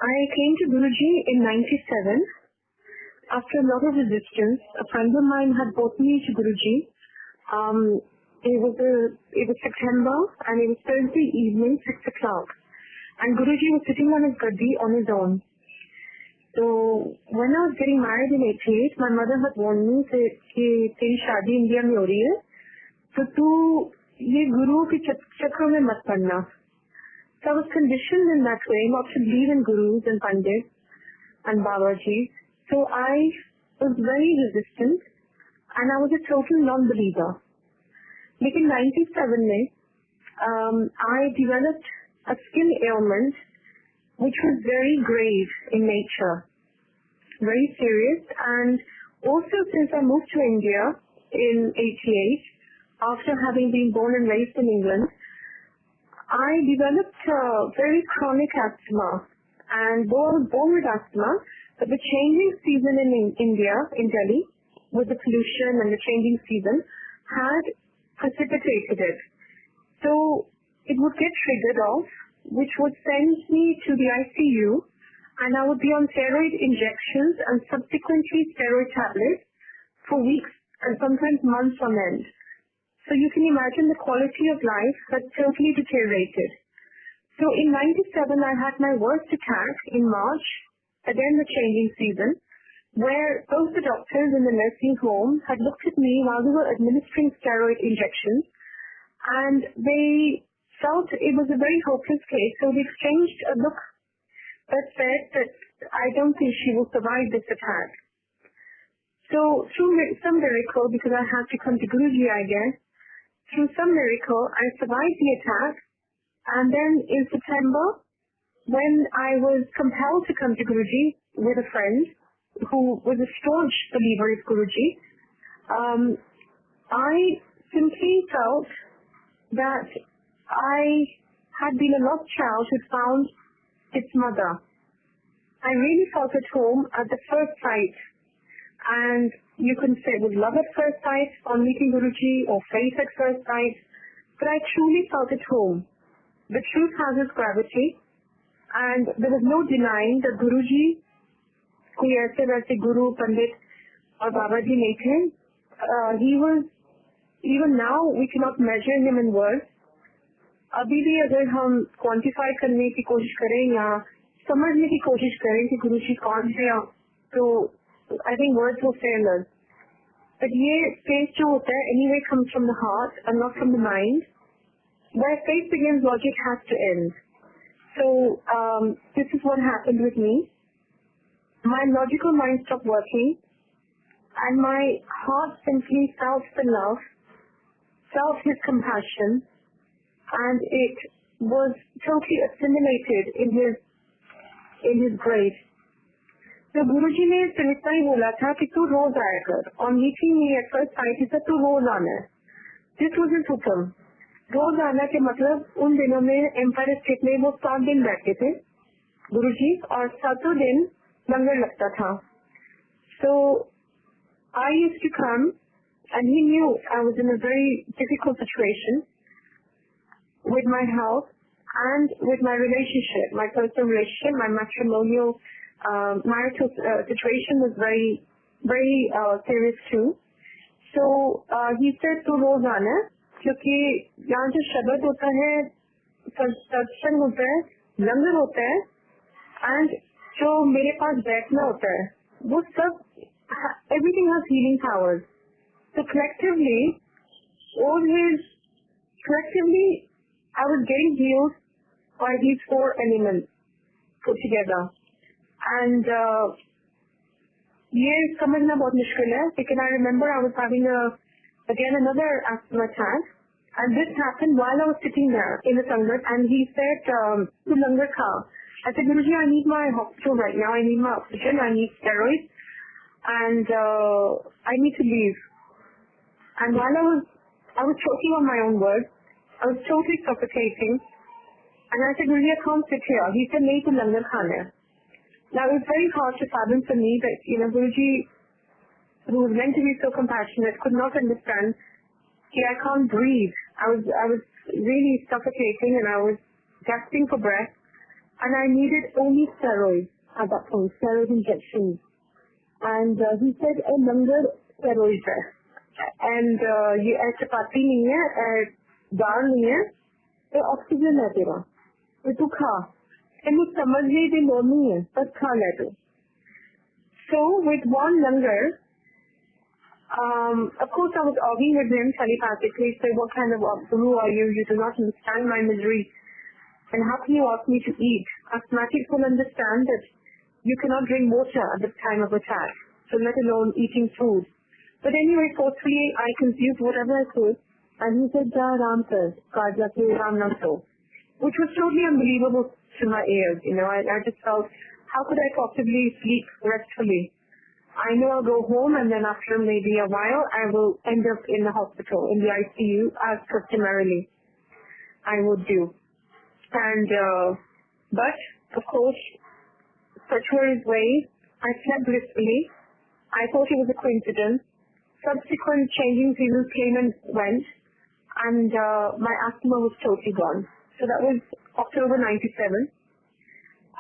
I came to Guruji in 97. After a lot of resistance, a friend of mine had brought me to Guruji. It was September and it was Thursday evening, 6 o'clock. And Guruji was sitting on his gaddi on his own. So when I was getting married in 88, my mother had warned me that तेरी शादी India में हो रही है, तो तू ये गुरु के चक्कर में मत पड़ना. So I was conditioned in that way not to believe in gurus and pandits and Babaji. So I was very resistant and I was a total non-believer. But in 97 में, I developed a skin ailment which was very grave in nature, very serious. And also since I moved to India in 88, after having been born and raised in England, I developed very chronic asthma. And though I was born with asthma, but the changing season in India, in Delhi, with the pollution and the changing season, had precipitated it. So it would get triggered off, which would send me to the ICU, and I would be on steroid injections and subsequently steroid tablets for weeks and sometimes months on end. So you can imagine the quality of life had totally deteriorated. So in 97, I had my worst attack in March, again the changing season, where both the doctors in the nursing home had looked at me while they were administering steroid injections, and they felt it was a very hopeless case. So they exchanged a look that said that I don't think she will survive this attack. So through some miracle, because I had to come to Guruji, I guess, through some miracle, I survived the attack. And then in September, when I was compelled to come to Guruji with a friend who was a staunch believer of Guruji, I simply felt that I had been a lost child who found its mother. I really felt at home at the first sight. And you can say it was love at first sight on meeting Guruji or faith at first sight, but I truly felt at home. The truth has its gravity, and there was no denying that Guruji, कोई ऐसे वैसे Guru, Pandit or Babaji नहीं थे. He was, even now we cannot measure him in words. अभी भी अगर हम quantify करने की कोशिश करें या समझने की कोशिश करें कि गुरुजी कौन थे, तो I think words will fail us. But ये faith जो होता है anyway comes from the heart and not from the mind. Where faith begins, logic has to end. So this is what happened with me. My logical mind stopped working, and my heart simply felt the love, felt his compassion, and it was totally assimilated in his grace. So Guruji ने सिर्फ इतना ही बोला था कि तू रोज आया कर. On meeting me at first sight, he said तू रोज आना है. This was his हुक्म. रोज आना के मतलब उन दिनों में एम्पायर स्टेट में वो 7 दिन बैठते थे गुरुजी, और 7 दिन लंगर लगता था. So I used to come, and he knew I was in a very difficult situation with my health and with my relationship, my personal relationship, my matrimonial marital situation was very, very serious too. So he said to रोज आना, क्योंकि यहाँ जो शब्द होता है, सत्संग होता है, लंगर होता है, and जो मेरे पास बैठना होता है, वो सब everything has healing powers. So collectively I was getting healed by these 4 elements put together. And ये समझना बहुत मुश्किल है, because I remember I was having another asthma attack, and this happened while I was sitting there in the sangat, and he said, "Tu langar kha." I said, "Guruji, I need my hospital right now. I need my oxygen. I need steroids, and I need to leave." And while I was choking on my own words, I was totally suffocating, and I said, "Guruji, I can't sit here." He said, "Nahi, tu langar khana hai." Now it was very hard to fathom for me that, Guruji, who was meant to be so compassionate, could not understand that I can't breathe. I was really suffocating, and I was gasping for breath. and I needed only steroids at that point, steroid injections. And he said, langar steroid hai. And ye chapati nahi hai, dal nahi hai, ye oxygen hai tera. Ye tu kha. And you samajh nahi the nahi hai, but kha le tu. So with one langar, of course I was arguing with him telepathically, say, what kind of guru are you? You do not understand my misery. And how can you ask me to eat? Asthmatics will understand that you cannot drink water at the time of attack, so let alone eating food. But anyway, forcefully I consumed whatever I could, and he said, Ja Ram sir, Kaja ke Ram na so, which was totally unbelievable to my ears. I just felt, how could I possibly sleep restfully? I know I'll go home, and then after maybe a while, I will end up in the hospital, in the ICU, as customarily I would do. And, but, of course, such were his ways. I slept blissfully. I thought it was a coincidence. Subsequent changing seasons came and went, and my asthma was totally gone. So that was October 97.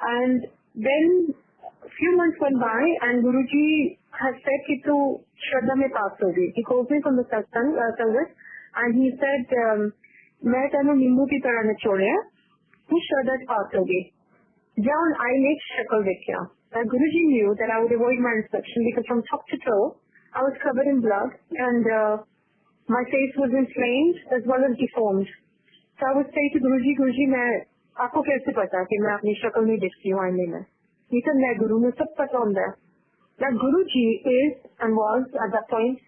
And then a few months went by, and Guruji has said ki tu Shraddha mein pass hogi. He calls me from the satsang, and he said, main tenu nimbu ki tarah nichodiya, tu Shraddha pass hogi. Down I make shakal dekhya. Guruji knew that I would avoid my inspection because from top to toe, I was covered in blood, and my face was inflamed as well as deformed. So I would say to Guruji, main aapko kaise pata ki main apni shakal nahi dikhti hu aine mein? He said, main Guru mein sab pata hunda hai. Now Guruji is and was at that point,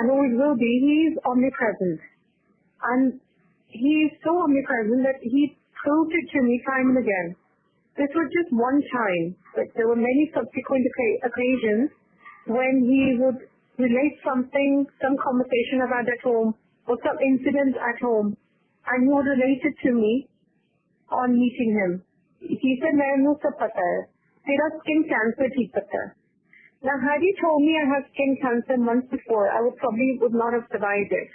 and always will be, he is omnipresent. And he is so omnipresent that he proved it to me time and again. This was just one time, but there were many subsequent occasions when he would relate something, some conversation I've had at home, or some incident at home, and he would relate it to me on meeting him. He said, mainu sab pata hai. Tera skin cancer theek pata hai. Now, had he told me I have skin cancer months before, I would not have survived it,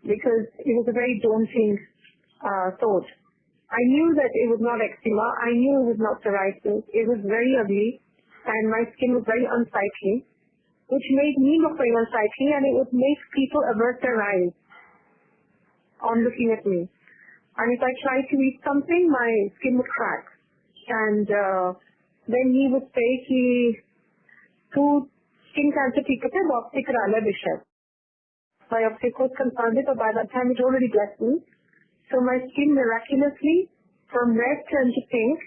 because it was a very daunting thought. I knew that it was not eczema. I knew it was not psoriasis. It was very ugly, and my skin was very unsightly, which made me look very unsightly, and it would make people avert their eyes on looking at me. And if I tried to eat something, my skin would crack. And then he would say, "Tu skin cancer theek hai, biopsy kara le bishar." Biopsy was confirmed, but by that time it already blessed me. So my skin miraculously, from red turned to pink,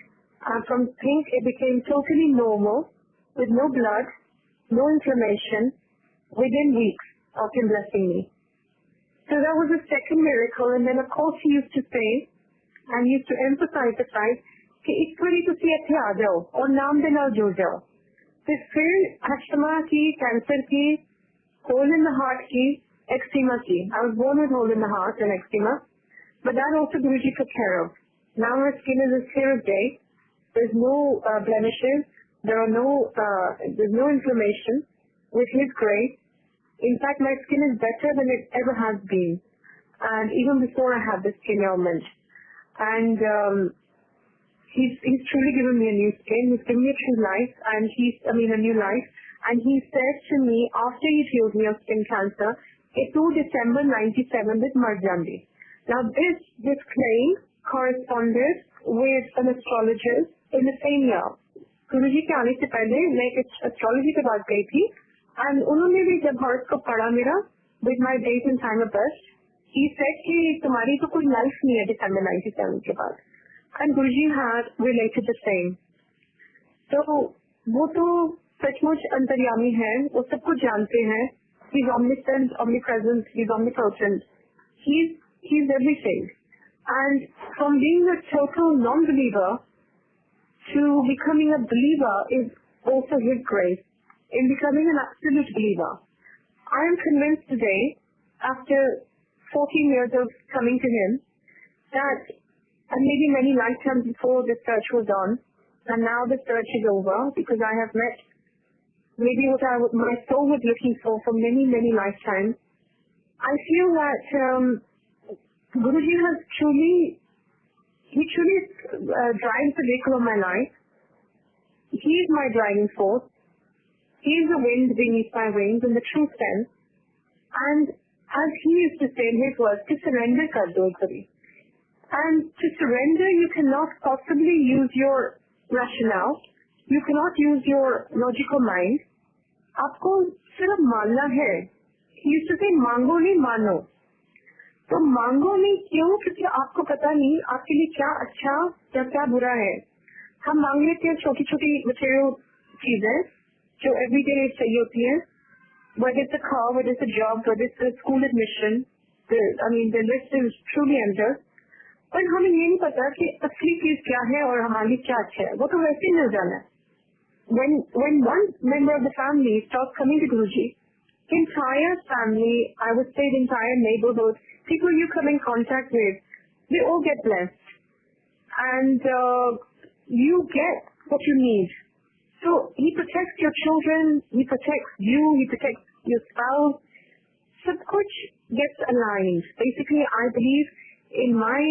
and from pink it became totally normal, with no blood, no inflammation, within weeks of him blessing me. So that was the second miracle. And then of course he used to say, and he used to emphasize the fact, कि एक बारी तुसी इत्थे आ जाओ और नाम दे नाल जुड़ जाओ. तो फिर अस्थमा की, कैंसर की, hole in the heart की, eczema की. I was born with hole in the heart and eczema, but that also Guruji took care of. Now my skin is as clear as day. There's no blemishes. There's no inflammation. With his grace, in fact, my skin is better than it ever has been, and even before I had this skin ailment. And he's truly given me a new skin. He's given me a true life, and a new life. And he said to me after he healed me of skin cancer, "It to December 97 with Marjandi." Now this claim corresponded with an astrologist in the same year. Guruji के आने से पहले मैं एक astrology के पास गई थी, and उन्होंने भी जब horoscope पढ़ा मेरा with my date and time of birth, he said कि तुम्हारी तो कोई life नहीं है December 97 के बाद. And Guruji had related the same. So वो तो सचमुच अंतर्यामी है, वो सब कुछ जानते हैं. He's omniscient, omnipresent, he's omnipotent. He's everything. And from being a total non-believer to becoming a believer is also his grace. In becoming an absolute believer, I am convinced today, after 14 years of coming to him, that and maybe many lifetimes before the search was on, and now the search is over because I have met maybe what my soul was looking for many, many lifetimes. I feel that Guruji has truly He truly drives the vehicle of my life. He is my driving force. He is the wind beneath my wings in the true sense. And as he used to say in his words, to surrender kar do kabhi. And to surrender, you cannot possibly use your rationale. You cannot use your logical mind. आपको सिर्फ मानना है. He used to say, मांगो नहीं मानो. तो मांगो नहीं क्यों? क्योंकि आपको पता नहीं आपके लिए क्या अच्छा या क्या बुरा है. हम मांग लेते हैं छोटी छोटी material चीजें जो everyday चाहिए होती हैं. Whether it's a car, whether it's a job, whether it's a school admission, the list is truly endless. पर हमें ये नहीं पता कि असली चीज क्या है और हमारे लिए क्या अच्छा है. वो तो वैसे ही मिल जाना है. When one member of the family starts coming to Guruji, the entire family, I would say the entire neighborhood, people you come in contact with, they all get blessed. And you get what you need. So he protects your children, he protects you, he protects your spouse. Sab kuch gets aligned. Basically, I believe in my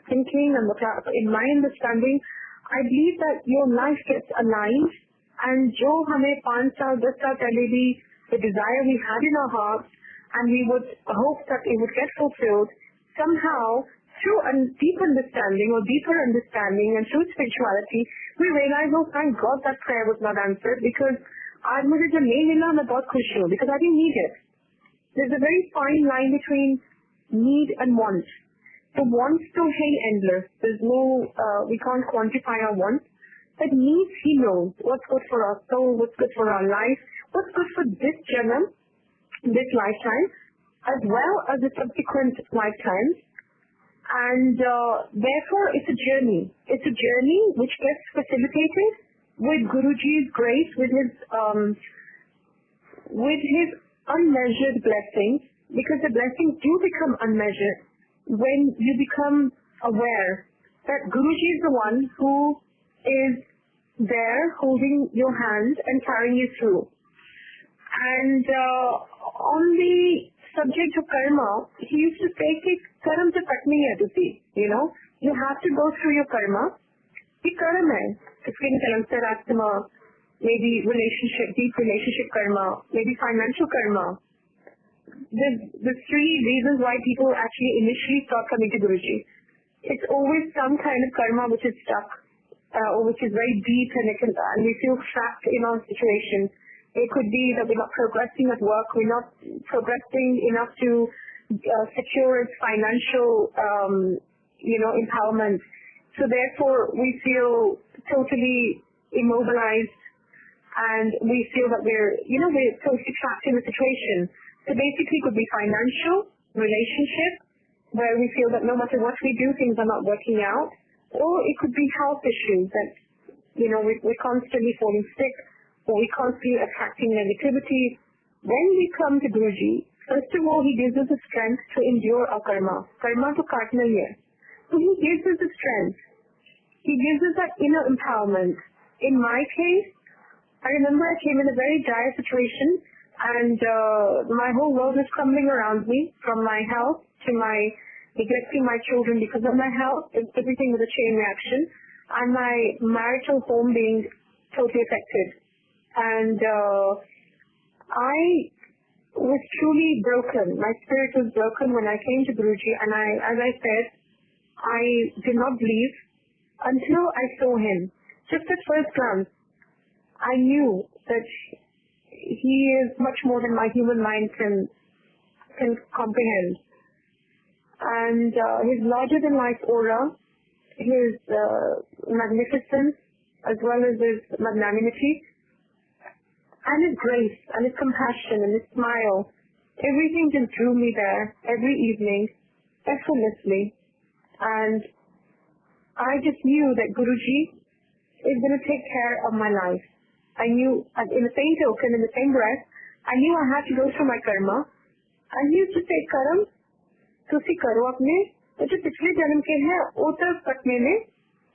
thinking and in my understanding, I believe that your life gets aligned, and jo hame 5 saal, 10 saal pehle bhi, the desire we had in our hearts, and we would hope that it would get fulfilled, somehow through a deep understanding or deeper understanding and through spirituality, we realize, oh thank God that prayer was not answered, because aaj mujhe jo nahi mila, main bahut khush hu, because I didn't need it. There's a very fine line between need and want. The wants to hang endless. There's no, we can't quantify our wants. But needs, he knows what's good for our soul, what's good for our life, what's good for this janam, this lifetime, as well as the subsequent lifetimes. And therefore, it's a journey. It's a journey which gets facilitated with Guruji's grace, with his unmeasured blessings, because the blessings do become unmeasured when you become aware that Guruji is the one who is there holding your hand and carrying you through. And on the subject of karma, he used to say, karma se cut nahi hai tusi, you have to go through your karma. Ye karma hai, skin cancer, asthma, maybe deep relationship karma, maybe financial karma. The 3 reasons why people actually initially start coming to Guruji. It's always some kind of karma which is stuck, or which is very deep, and we feel trapped in our situation. It could be that we're not progressing at work, we're not progressing enough to secure its financial, empowerment. So therefore, we feel totally immobilized, and we feel that we're totally trapped in the situation. So basically it could be financial, relationship, where we feel that no matter what we do, things are not working out. Or it could be health issues that, we're constantly falling sick, or we're constantly attracting negativity. When we come to Guruji, first of all, he gives us the strength to endure our karma. Karma to kaatna hai. So he gives us the strength. He gives us that inner empowerment. In my case, I remember I came in a very dire situation, and my whole world was crumbling around me, from my health to my neglecting my children because of my health. Everything was a chain reaction, and my marital home being totally affected. And I was truly broken. My spirit was broken when I came to Guruji, and as I said, I did not believe until I saw him. Just at first glance, I knew that he is much more than my human mind can comprehend. And his larger-than-life aura, his magnificence, as well as his magnanimity, and his grace, and his compassion, and his smile, everything just drew me there every evening, effortlessly. And I just knew that Guruji is going to take care of my life. I knew, in the same token, in the same breath, I knew I had to go through my karma. And he used to say, Karam, tusi karo apne, jo pichhle janam ke hai, wo tab katne mein.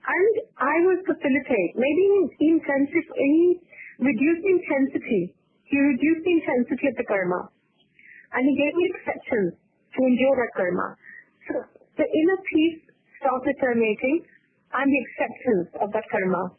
And I will facilitate. Maybe he reduced the intensity. He reduced the intensity of the karma. And he gave me acceptance to endure that karma. So the inner peace self-determinating, and the acceptance of that karma.